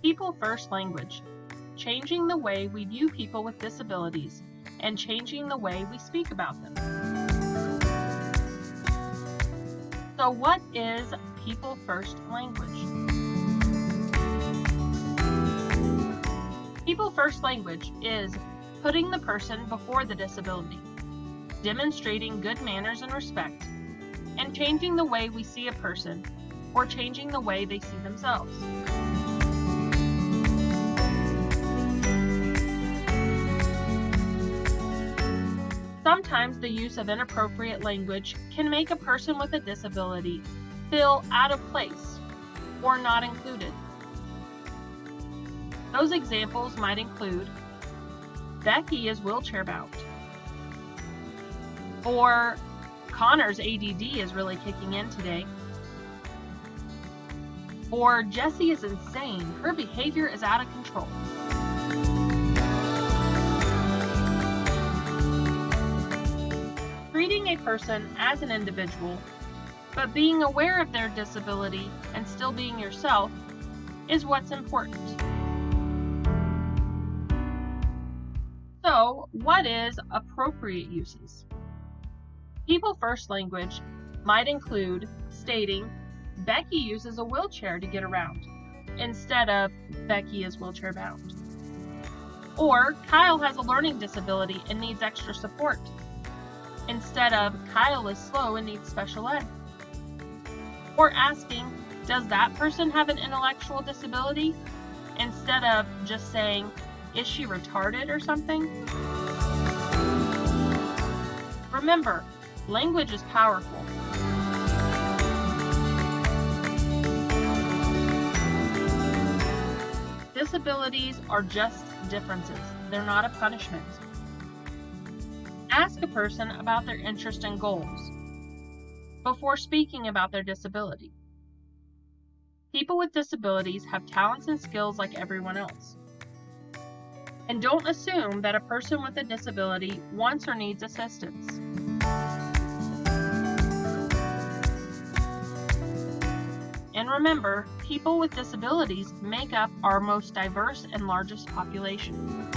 People First Language, changing the way we view people with disabilities and changing the way we speak about them. So what is People First Language? People First Language is putting the person before the disability, demonstrating good manners and respect, and changing the way we see a person or changing the way they see themselves. Sometimes the use of inappropriate language can make a person with a disability feel out of place or not included. Those examples might include, Becky is wheelchair-bound, or Connor's ADD is really kicking in today, or Jessie is insane, her behavior is out of control. Treating a person as an individual, but being aware of their disability and still being yourself is what's important. So, what is appropriate uses? People First Language might include stating, Becky uses a wheelchair to get around, instead of Becky is wheelchair bound. Or Kyle has a learning disability and needs extra support, instead of Kyle is slow and needs special ed. Or asking, does that person have an intellectual disability? Instead of just saying, is she retarded or something? Remember, language is powerful. Disabilities are just differences. They're not a punishment. Ask a person about their interests and goals before speaking about their disability. People with disabilities have talents and skills like everyone else. And don't assume that a person with a disability wants or needs assistance. And remember, people with disabilities make up our most diverse and largest population.